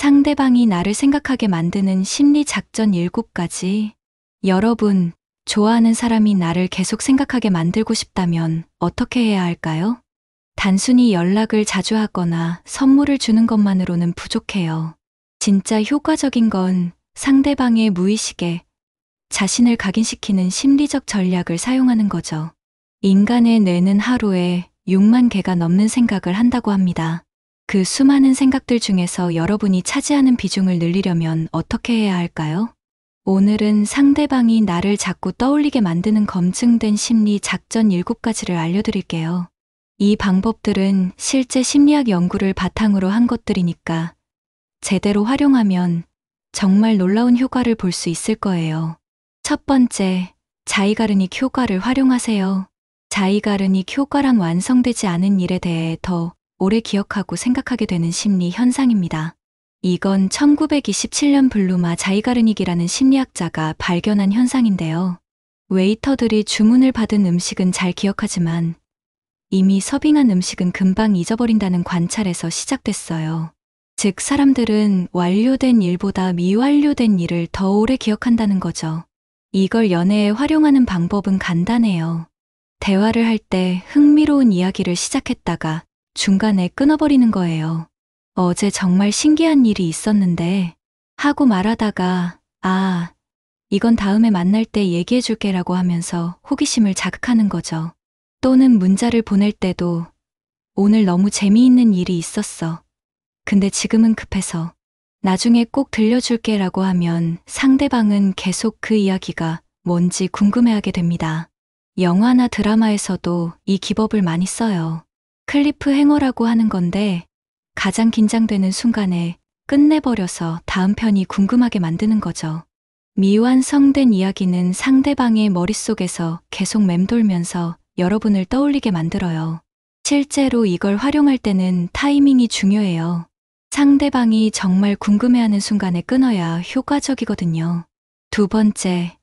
상대방이 나를 생각하게 만드는 심리 작전 7가지. 여러분, 좋아하는 사람이 나를 계속 생각하게 만들고 싶다면 어떻게 해야 할까요? 단순히 연락을 자주 하거나 선물을 주는 것만으로는 부족해요. 진짜 효과적인 건 상대방의 무의식에 자신을 각인시키는 심리적 전략을 사용하는 거죠. 인간의 뇌는 하루에 6만 개가 넘는 생각을 한다고 합니다. 그 수많은 생각들 중에서 여러분이 차지하는 비중을 늘리려면 어떻게 해야 할까요? 오늘은 상대방이 나를 자꾸 떠올리게 만드는 검증된 심리 작전 7가지를 알려드릴게요. 이 방법들은 실제 심리학 연구를 바탕으로 한 것들이니까 제대로 활용하면 정말 놀라운 효과를 볼 수 있을 거예요. 첫 번째, 자이가르닉 효과를 활용하세요. 자이가르닉 효과란 완성되지 않은 일에 대해 더 오래 기억하고 생각하게 되는 심리 현상입니다. 이건 1927년 블루마 자이가르닉이라는 심리학자가 발견한 현상인데요. 웨이터들이 주문을 받은 음식은 잘 기억하지만 이미 서빙한 음식은 금방 잊어버린다는 관찰에서 시작됐어요. 즉, 사람들은 완료된 일보다 미완료된 일을 더 오래 기억한다는 거죠. 이걸 연애에 활용하는 방법은 간단해요. 대화를 할 때 흥미로운 이야기를 시작했다가 중간에 끊어버리는 거예요. 어제 정말 신기한 일이 있었는데 하고 말하다가 이건 다음에 만날 때 얘기해 줄게라고 하면서 호기심을 자극하는 거죠. 또는 문자를 보낼 때도 오늘 너무 재미있는 일이 있었어. 근데 지금은 급해서 나중에 꼭 들려줄게라고 하면 상대방은 계속 그 이야기가 뭔지 궁금해하게 됩니다. 영화나 드라마에서도 이 기법을 많이 써요. 클리프 행어라고 하는 건데 가장 긴장되는 순간에 끝내버려서 다음 편이 궁금하게 만드는 거죠. 미완성된 이야기는 상대방의 머릿속에서 계속 맴돌면서 여러분을 떠올리게 만들어요. 실제로 이걸 활용할 때는 타이밍이 중요해요. 상대방이 정말 궁금해하는 순간에 끊어야 효과적이거든요. 두 번째,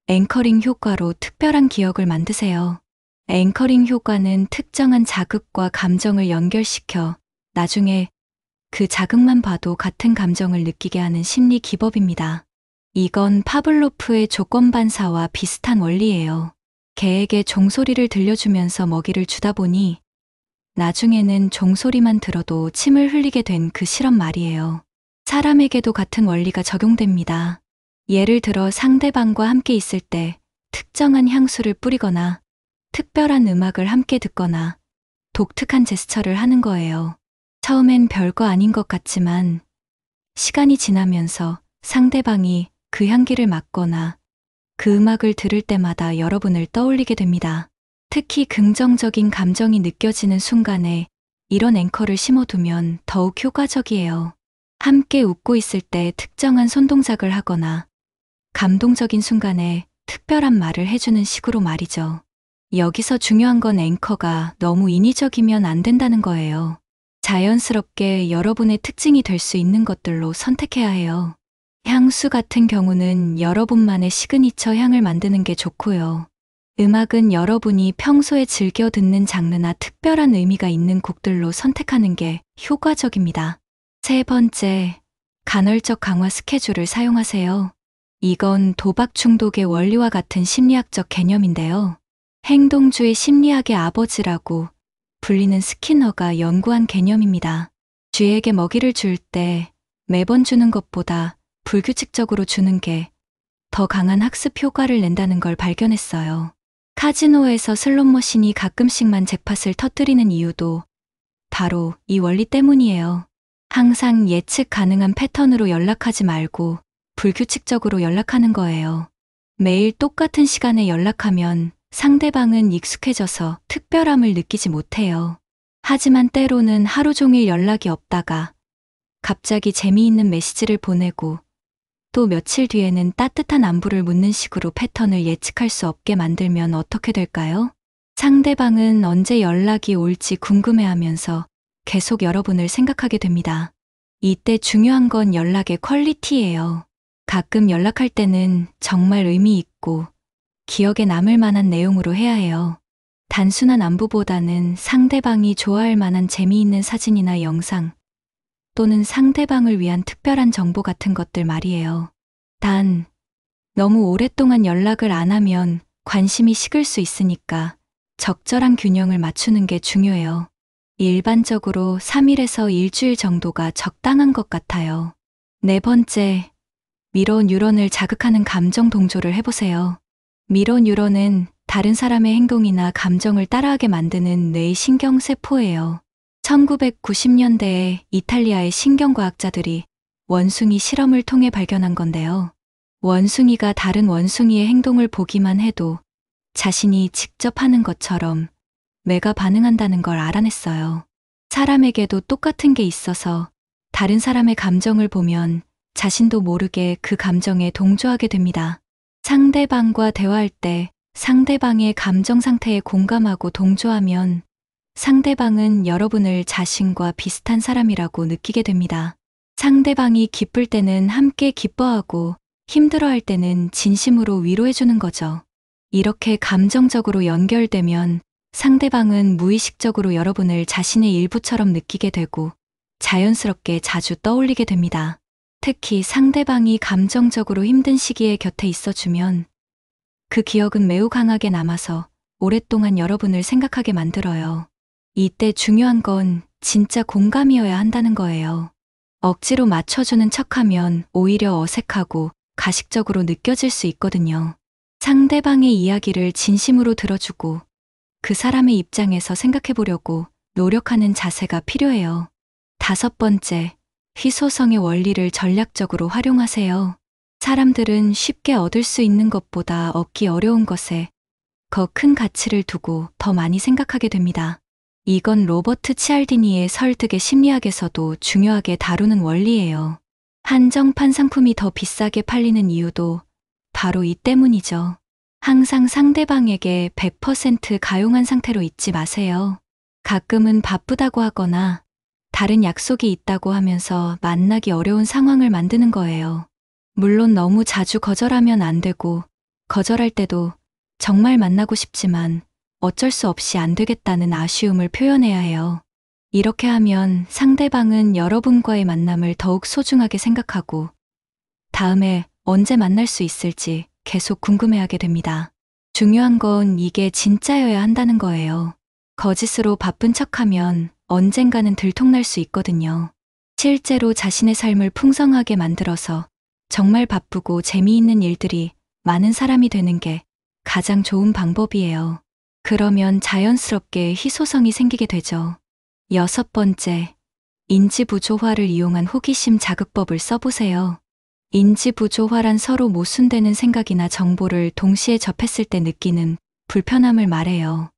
앵커링 효과로 특별한 기억을 만드세요. 앵커링 효과는 특정한 자극과 감정을 연결시켜 나중에 그 자극만 봐도 같은 감정을 느끼게 하는 심리 기법입니다. 이건 파블로프의 조건반사와 비슷한 원리예요. 개에게 종소리를 들려주면서 먹이를 주다 보니 나중에는 종소리만 들어도 침을 흘리게 된 그 실험 말이에요. 사람에게도 같은 원리가 적용됩니다. 예를 들어 상대방과 함께 있을 때 특정한 향수를 뿌리거나 특별한 음악을 함께 듣거나 독특한 제스처를 하는 거예요. 처음엔 별거 아닌 것 같지만 시간이 지나면서 상대방이 그 향기를 맡거나 그 음악을 들을 때마다 여러분을 떠올리게 됩니다. 특히 긍정적인 감정이 느껴지는 순간에 이런 앵커를 심어두면 더욱 효과적이에요. 함께 웃고 있을 때 특정한 손동작을 하거나 감동적인 순간에 특별한 말을 해주는 식으로 말이죠. 여기서 중요한 건 앵커가 너무 인위적이면 안 된다는 거예요. 자연스럽게 여러분의 특징이 될 수 있는 것들로 선택해야 해요. 향수 같은 경우는 여러분만의 시그니처 향을 만드는 게 좋고요. 음악은 여러분이 평소에 즐겨 듣는 장르나 특별한 의미가 있는 곡들로 선택하는 게 효과적입니다. 세 번째, 간헐적 강화 스케줄을 사용하세요. 이건 도박 중독의 원리와 같은 심리학적 개념인데요. 행동주의 심리학의 아버지라고 불리는 스키너가 연구한 개념입니다. 쥐에게 먹이를 줄 때 매번 주는 것보다 불규칙적으로 주는 게 더 강한 학습 효과를 낸다는 걸 발견했어요. 카지노에서 슬롯머신이 가끔씩만 잭팟을 터뜨리는 이유도 바로 이 원리 때문이에요. 항상 예측 가능한 패턴으로 연락하지 말고 불규칙적으로 연락하는 거예요. 매일 똑같은 시간에 연락하면 상대방은 익숙해져서 특별함을 느끼지 못해요. 하지만 때로는 하루 종일 연락이 없다가 갑자기 재미있는 메시지를 보내고 또 며칠 뒤에는 따뜻한 안부를 묻는 식으로 패턴을 예측할 수 없게 만들면 어떻게 될까요? 상대방은 언제 연락이 올지 궁금해하면서 계속 여러분을 생각하게 됩니다. 이때 중요한 건 연락의 퀄리티예요. 가끔 연락할 때는 정말 의미 있고 기억에 남을 만한 내용으로 해야 해요. 단순한 안부보다는 상대방이 좋아할 만한 재미있는 사진이나 영상, 또는 상대방을 위한 특별한 정보 같은 것들 말이에요. 단, 너무 오랫동안 연락을 안 하면 관심이 식을 수 있으니까 적절한 균형을 맞추는 게 중요해요. 일반적으로 3일에서 일주일 정도가 적당한 것 같아요. 네 번째, 미러 뉴런을 자극하는 감정 동조를 해보세요. 미러 뉴런은 다른 사람의 행동이나 감정을 따라하게 만드는 뇌의 신경세포예요. 1990년대에 이탈리아의 신경과학자들이 원숭이 실험을 통해 발견한 건데요. 원숭이가 다른 원숭이의 행동을 보기만 해도 자신이 직접 하는 것처럼 뇌가 반응한다는 걸 알아냈어요. 사람에게도 똑같은 게 있어서 다른 사람의 감정을 보면 자신도 모르게 그 감정에 동조하게 됩니다. 상대방과 대화할 때 상대방의 감정 상태에 공감하고 동조하면 상대방은 여러분을 자신과 비슷한 사람이라고 느끼게 됩니다. 상대방이 기쁠 때는 함께 기뻐하고 힘들어할 때는 진심으로 위로해주는 거죠. 이렇게 감정적으로 연결되면 상대방은 무의식적으로 여러분을 자신의 일부처럼 느끼게 되고 자연스럽게 자주 떠올리게 됩니다. 특히 상대방이 감정적으로 힘든 시기에 곁에 있어주면 그 기억은 매우 강하게 남아서 오랫동안 여러분을 생각하게 만들어요. 이때 중요한 건 진짜 공감이어야 한다는 거예요. 억지로 맞춰주는 척하면 오히려 어색하고 가식적으로 느껴질 수 있거든요. 상대방의 이야기를 진심으로 들어주고 그 사람의 입장에서 생각해 보려고 노력하는 자세가 필요해요. 다섯 번째, 희소성의 원리를 전략적으로 활용하세요. 사람들은 쉽게 얻을 수 있는 것보다 얻기 어려운 것에 더 큰 가치를 두고 더 많이 생각하게 됩니다. 이건 로버트 치알디니의 설득의 심리학에서도 중요하게 다루는 원리예요. 한정판 상품이 더 비싸게 팔리는 이유도 바로 이 때문이죠. 항상 상대방에게 100% 가용한 상태로 있지 마세요. 가끔은 바쁘다고 하거나 다른 약속이 있다고 하면서 만나기 어려운 상황을 만드는 거예요. 물론 너무 자주 거절하면 안 되고 거절할 때도 정말 만나고 싶지만 어쩔 수 없이 안 되겠다는 아쉬움을 표현해야 해요. 이렇게 하면 상대방은 여러분과의 만남을 더욱 소중하게 생각하고 다음에 언제 만날 수 있을지 계속 궁금해하게 됩니다. 중요한 건 이게 진짜여야 한다는 거예요. 거짓으로 바쁜 척하면 언젠가는 들통날 수 있거든요. 실제로 자신의 삶을 풍성하게 만들어서 정말 바쁘고 재미있는 일들이 많은 사람이 되는 게 가장 좋은 방법이에요. 그러면 자연스럽게 희소성이 생기게 되죠. 여섯 번째, 인지부조화를 이용한 호기심 자극법을 써보세요. 인지부조화란 서로 모순되는 생각이나 정보를 동시에 접했을 때 느끼는 불편함을 말해요.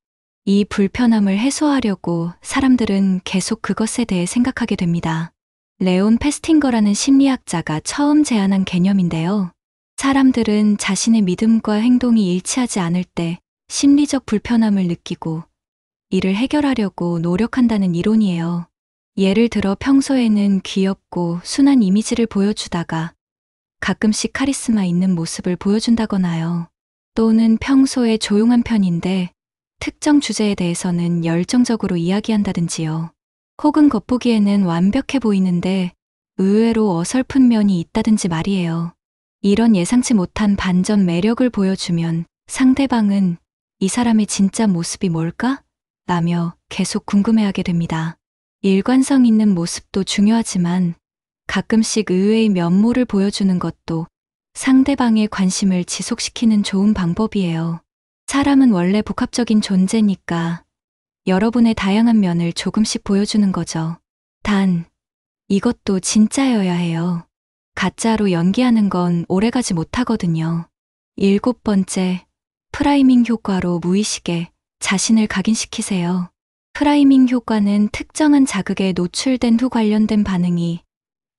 이 불편함을 해소하려고 사람들은 계속 그것에 대해 생각하게 됩니다. 레온 페스팅거라는 심리학자가 처음 제안한 개념인데요. 사람들은 자신의 믿음과 행동이 일치하지 않을 때 심리적 불편함을 느끼고 이를 해결하려고 노력한다는 이론이에요. 예를 들어 평소에는 귀엽고 순한 이미지를 보여주다가 가끔씩 카리스마 있는 모습을 보여준다거나요. 또는 평소에 조용한 편인데 특정 주제에 대해서는 열정적으로 이야기한다든지요. 혹은 겉보기에는 완벽해 보이는데 의외로 어설픈 면이 있다든지 말이에요. 이런 예상치 못한 반전 매력을 보여주면 상대방은 이 사람의 진짜 모습이 뭘까? 라며 계속 궁금해하게 됩니다. 일관성 있는 모습도 중요하지만 가끔씩 의외의 면모를 보여주는 것도 상대방의 관심을 지속시키는 좋은 방법이에요. 사람은 원래 복합적인 존재니까 여러분의 다양한 면을 조금씩 보여주는 거죠. 단, 이것도 진짜여야 해요. 가짜로 연기하는 건 오래가지 못하거든요. 일곱 번째, 프라이밍 효과로 무의식에 자신을 각인시키세요. 프라이밍 효과는 특정한 자극에 노출된 후 관련된 반응이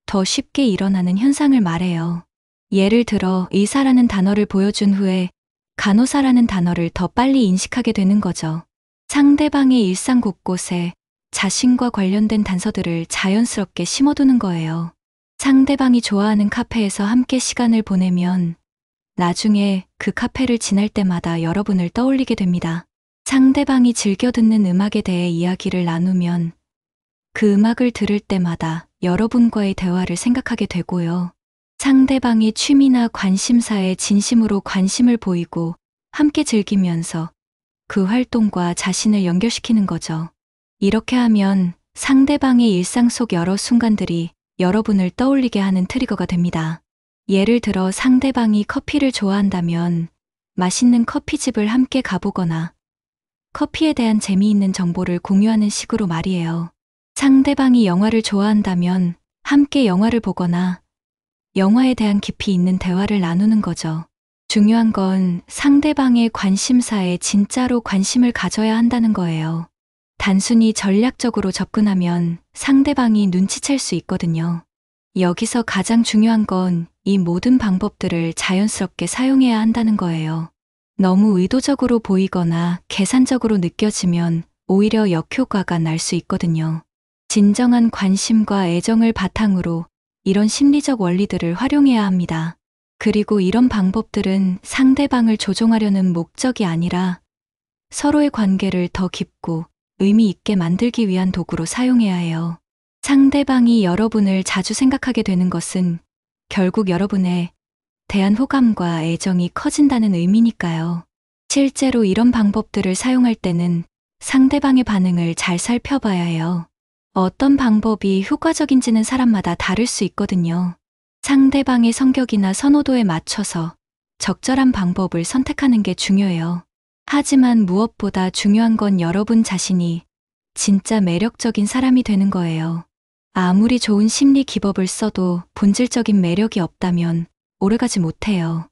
더 쉽게 일어나는 현상을 말해요. 예를 들어 의사라는 단어를 보여준 후에 간호사라는 단어를 더 빨리 인식하게 되는 거죠. 상대방의 일상 곳곳에 자신과 관련된 단서들을 자연스럽게 심어두는 거예요. 상대방이 좋아하는 카페에서 함께 시간을 보내면 나중에 그 카페를 지날 때마다 여러분을 떠올리게 됩니다. 상대방이 즐겨 듣는 음악에 대해 이야기를 나누면 그 음악을 들을 때마다 여러분과의 대화를 생각하게 되고요. 상대방의 취미나 관심사에 진심으로 관심을 보이고 함께 즐기면서 그 활동과 자신을 연결시키는 거죠. 이렇게 하면 상대방의 일상 속 여러 순간들이 여러분을 떠올리게 하는 트리거가 됩니다. 예를 들어 상대방이 커피를 좋아한다면 맛있는 커피집을 함께 가보거나 커피에 대한 재미있는 정보를 공유하는 식으로 말이에요. 상대방이 영화를 좋아한다면 함께 영화를 보거나 영화에 대한 깊이 있는 대화를 나누는 거죠. 중요한 건 상대방의 관심사에 진짜로 관심을 가져야 한다는 거예요. 단순히 전략적으로 접근하면 상대방이 눈치챌 수 있거든요. 여기서 가장 중요한 건 이 모든 방법들을 자연스럽게 사용해야 한다는 거예요. 너무 의도적으로 보이거나 계산적으로 느껴지면 오히려 역효과가 날 수 있거든요. 진정한 관심과 애정을 바탕으로 이런 심리적 원리들을 활용해야 합니다. 그리고 이런 방법들은 상대방을 조종하려는 목적이 아니라 서로의 관계를 더 깊고 의미 있게 만들기 위한 도구로 사용해야 해요. 상대방이 여러분을 자주 생각하게 되는 것은 결국 여러분에 대한 호감과 애정이 커진다는 의미니까요. 실제로 이런 방법들을 사용할 때는 상대방의 반응을 잘 살펴봐야 해요. 어떤 방법이 효과적인지는 사람마다 다를 수 있거든요. 상대방의 성격이나 선호도에 맞춰서 적절한 방법을 선택하는 게 중요해요. 하지만 무엇보다 중요한 건 여러분 자신이 진짜 매력적인 사람이 되는 거예요. 아무리 좋은 심리 기법을 써도 본질적인 매력이 없다면 오래가지 못해요.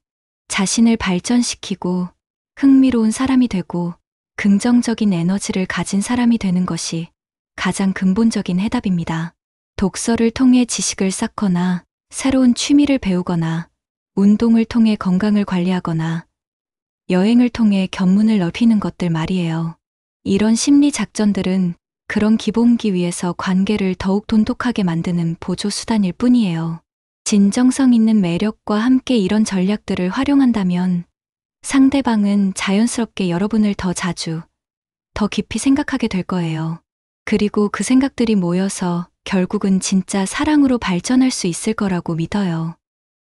자신을 발전시키고 흥미로운 사람이 되고 긍정적인 에너지를 가진 사람이 되는 것이 가장 근본적인 해답입니다. 독서를 통해 지식을 쌓거나 새로운 취미를 배우거나 운동을 통해 건강을 관리하거나 여행을 통해 견문을 넓히는 것들 말이에요. 이런 심리 작전들은 그런 기본기 위해서 관계를 더욱 돈독하게 만드는 보조 수단일 뿐이에요. 진정성 있는 매력과 함께 이런 전략들을 활용한다면 상대방은 자연스럽게 여러분을 더 자주, 더 깊이 생각하게 될 거예요. 그리고 그 생각들이 모여서 결국은 진짜 사랑으로 발전할 수 있을 거라고 믿어요.